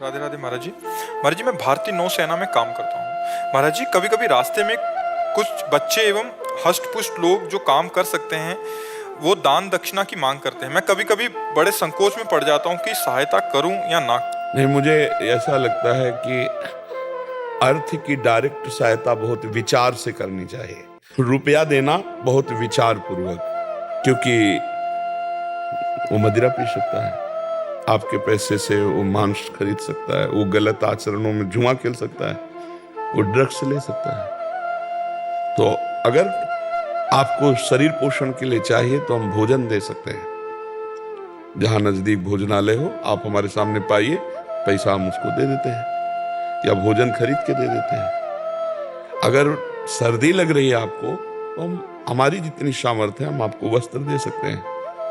राधे राधे महाराज जी। महाराज जी, मैं भारतीय नौसेना में काम करता हूँ। महाराज जी, कभी कभी रास्ते में कुछ बच्चे एवं हष्ट पुष्ट लोग जो काम कर सकते हैं वो दान दक्षिणा की मांग करते हैं। मैं कभी कभी बड़े संकोच में पड़ जाता हूँ कि सहायता करूं या ना। नहीं, मुझे ऐसा लगता है कि अर्थ की डायरेक्ट सहायता बहुत विचार से करनी चाहिए। रुपया देना बहुत विचार पूर्वक, क्योंकि वो मदिरा पी सकता है, आपके पैसे से वो मांस खरीद सकता है, वो गलत आचरणों में जुआ खेल सकता है, वो ड्रग्स ले सकता है। तो अगर आपको शरीर पोषण के लिए चाहिए तो हम भोजन दे सकते हैं। जहां नजदीक भोजनालय हो आप हमारे सामने पाइए, पैसा हम उसको दे देते हैं या भोजन खरीद के दे देते हैं। अगर सर्दी लग रही है आपको तो हम हमारी जितनी सामर्थ्य है हम आपको वस्त्र दे सकते हैं।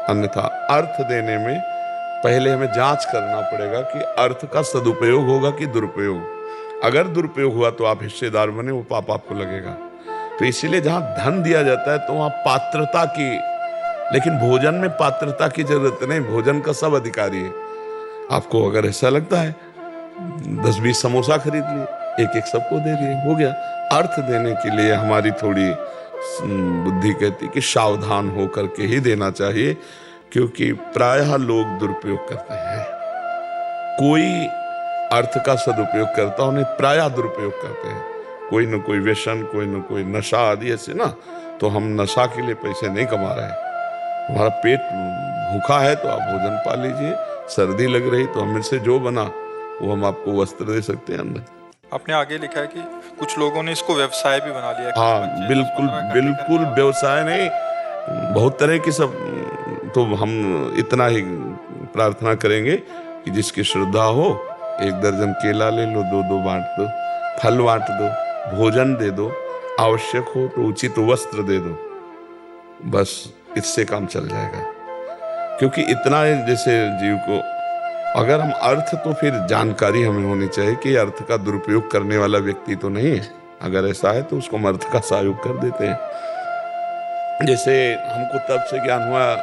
अन्यथा अर्थ देने में पहले हमें जांच करना पड़ेगा कि अर्थ का सदुपयोग होगा कि दुरुपयोग। अगर दुरुपयोग हुआ तो आप हिस्सेदार बने, वो पाप आपको लगेगा। तो इसीलिए जहां धन दिया जाता है तो वहां पात्रता की, लेकिन भोजन में पात्रता की जरूरत नहीं, भोजन का सब अधिकारी है। आपको अगर ऐसा लगता है 10-20 समोसा खरीद लिए, एक एक सबको दे दिए, हो गया। अर्थ देने के लिए हमारी थोड़ी बुद्धि कहती कि सावधान होकर के ही देना चाहिए, क्योंकि प्रायः लोग दुरुपयोग करते हैं। कोई अर्थ का सदुपयोग करता है, उन्हें प्रायः दुरुपयोग करते हैं। कोई न कोई व्यसन, कोई न कोई नशा आदि ऐसे ना। तो हम नशा के लिए पैसे नहीं कमा रहे हैं। हमारा पेट भूखा है तो आप भोजन पा लीजिए, सर्दी लग रही तो हमें से जो बना वो हम आपको वस्त्र दे सकते हैं अंदर। आपने आगे लिखा है कि कुछ लोगों ने इसको व्यवसाय भी बना लिया है। हाँ, बिल्कुल बिल्कुल व्यवसाय नहीं, बहुत तरह की सब। तो हम इतना ही प्रार्थना करेंगे कि जिसकी श्रद्धा हो 1 दर्जन केला ले लो, 2-2 बांट दो, फल बांट दो, भोजन दे दो, आवश्यक हो तो उचित वस्त्र दे दो, बस इससे काम चल जाएगा। क्योंकि इतना है, जैसे जीव को अगर हम अर्थ, तो फिर जानकारी हमें होनी चाहिए कि अर्थ का दुरुपयोग करने वाला व्यक्ति तो नहीं है। अगर ऐसा है तो उसको हम अर्थ का सहयोग कर देते हैं। जैसे हमको तब से ज्ञान हुआ,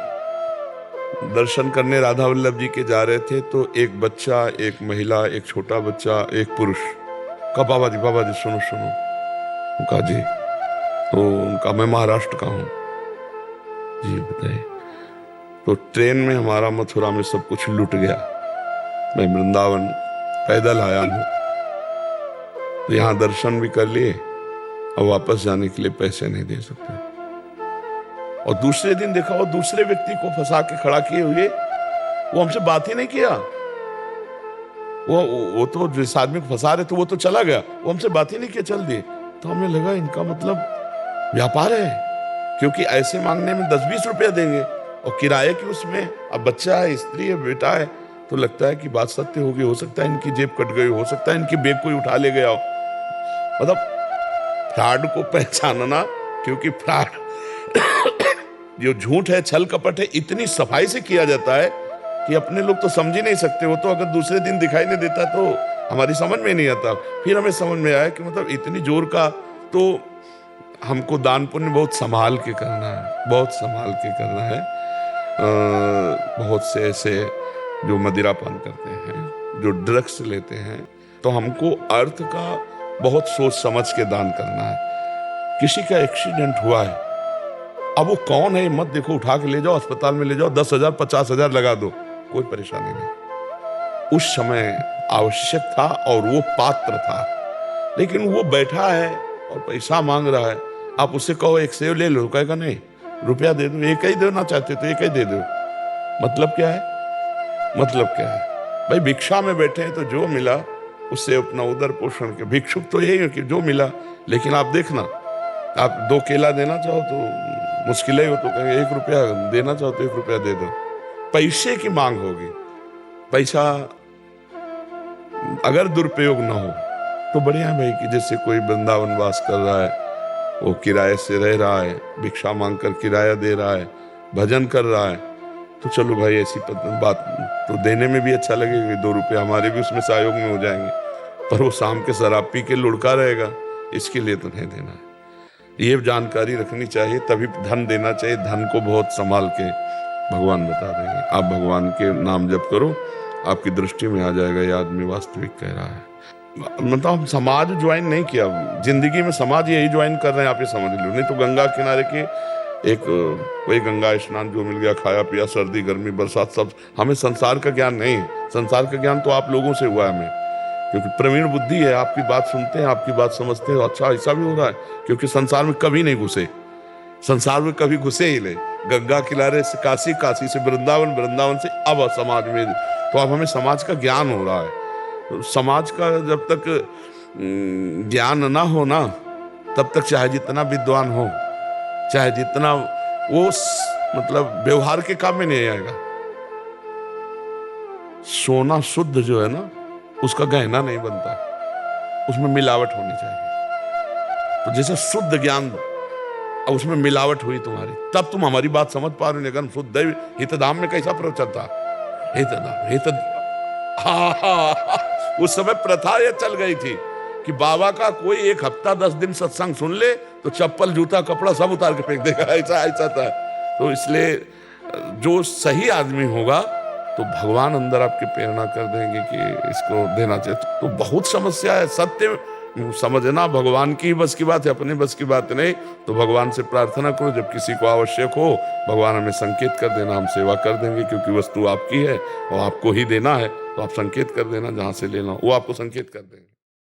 दर्शन करने राधा वल्लभ जी के जा रहे थे तो एक बच्चा, एक महिला, एक छोटा बच्चा, एक पुरुष का बाबा जी सुनो सुनो। उनका जी, तो उनका मैं महाराष्ट्र का हूँ जी, बताइए। तो ट्रेन में हमारा मथुरा में सब कुछ लूट गया। मैं वृंदावन पैदल आया हूँ, तो यहाँ दर्शन भी कर लिए और वापस जाने के लिए पैसे नहीं दे सकते। और दूसरे दिन देखा, वो दूसरे व्यक्ति को फंसा के खड़ा किए हुए, वो हमसे बात ही नहीं किया। वो तो जिस आदमी को फंसा रहे थे वो तो चला गया, वो हमसे बात ही नहीं किया, चल दिए। तो हमें लगा इनका मतलब व्यापार है, क्योंकि ऐसे मांगने में 10-20 रुपया देंगे और किराए की उसमें, अब बच्चा है, स्त्री है, बेटा है, तो लगता है कि बात सत्य होगी। हो सकता है इनकी जेब कट गई, हो सकता है इनकी बैग कोई उठा ले गया हो। मतलब फ्रॉड को पहचानना, क्योंकि फ्रॉड जो झूठ है, छल कपट है, इतनी सफाई से किया जाता है कि अपने लोग तो समझ ही नहीं सकते। वो तो अगर दूसरे दिन दिखाई नहीं देता तो हमारी समझ में नहीं आता। फिर हमें समझ में आया कि मतलब इतनी जोर का, तो हमको दान पुण्य बहुत संभाल के करना है, बहुत संभाल के करना है। बहुत से ऐसे जो मदिरा पान करते हैं, जो ड्रग्स लेते हैं, तो हमको अर्थ का बहुत सोच समझ के दान करना है। किसी का एक्सीडेंट हुआ है, अब वो कौन है मत देखो, उठा के ले जाओ, अस्पताल में ले जाओ, 10,000 50,000 लगा दो, कोई परेशानी नहीं। उस समय आवश्यक था और वो पात्र था, लेकिन वो बैठा है और पैसा मांग रहा है। आप उससे कहो एक सेव ले लो, कहेगा नहीं, रुपया दे दो, एक ही देना चाहते तो एक ही दे दो। मतलब क्या है? मतलब क्या है भाई? भिक्षा में बैठे हैं तो जो मिला उससे अपना उदर पोषण के, भिक्षुक तो यही है कि जो मिला। लेकिन आप देखना, आप 2 केला देना चाहो तो मुश्किल ही हो, तो कहेंगे 1 रुपया देना चाहो तो 1 रुपया दे दो। पैसे की मांग होगी। पैसा अगर दुरुपयोग ना हो तो बढ़िया है भाई, कि जैसे कोई वृंदावन वास कर रहा है, वो किराए से रह रहा है, भिक्षा मांग कर किराया दे रहा है, भजन कर रहा है, तो चलो भाई ऐसी बात तो देने में भी अच्छा लगेगा, 2 रुपये हमारे भी उसमें सहयोग में हो जाएंगे। पर वो शाम के शराब पी के लुढ़का रहेगा, इसके लिए तो नहीं देना है। ये जानकारी रखनी चाहिए, तभी धन देना चाहिए। धन को बहुत संभाल के भगवान बता देंगे। आप भगवान के नाम जप करो, आपकी दृष्टि में आ जाएगा ये आदमी वास्तविक कह रहा है। मतलब हम समाज ज्वाइन नहीं किया, जिंदगी में समाज यही ज्वाइन कर रहे हैं, आप ये समझ लो। नहीं तो गंगा किनारे के एक कोई गंगा स्नान जो मिल गया, खाया पिया, सर्दी गर्मी बरसात सब, हमें संसार का ज्ञान नहीं। संसार का ज्ञान तो आप लोगों से हुआ है हमें, क्योंकि प्रवीण बुद्धि है, आपकी बात सुनते हैं, आपकी बात समझते हैं। अच्छा ऐसा भी हो रहा है, क्योंकि संसार में कभी नहीं घुसे, संसार में कभी घुसे ही नहीं। गंगा किनारे से काशी, काशी से वृंदावन, वृंदावन से अब समाज में, तो अब हमें समाज का ज्ञान हो रहा है। तो समाज का जब तक ज्ञान ना हो ना, तब तक चाहे जितना विद्वान हो, चाहे जितना वो मतलब व्यवहार के काम में नहीं आएगा। सोना शुद्ध जो है ना, उसका गहना नहीं बनता, उसमें मिलावट होनी चाहिए। तो जैसे शुद्ध ज्ञान, अब उसमें मिलावट हुई तुम्हारी, तब तुम हमारी बात समझ पा रहे हो। लेकिन शुद्ध हितधाम में कैसा प्रवचन था? हितधाम, हाँ, उस समय प्रथा ये चल गई थी कि बाबा का कोई एक हफ्ता 10 दिन सत्संग सुन ले तो चप्पल जूता कपड़ा सब उतार के फेंक देगा, ऐसा था। तो इसलिए जो सही आदमी होगा तो भगवान अंदर आपकी प्रेरणा कर देंगे कि इसको देना चाहिए। तो बहुत समस्या है, सत्य समझना भगवान की बस की बात है, अपनी बस की बात नहीं। तो भगवान से प्रार्थना करो, जब किसी को आवश्यक हो भगवान हमें संकेत कर देना, हम सेवा कर देंगे, क्योंकि वस्तु आपकी है और आपको ही देना है। तो आप संकेत कर देना, जहां से लेना वो आपको संकेत कर देंगे।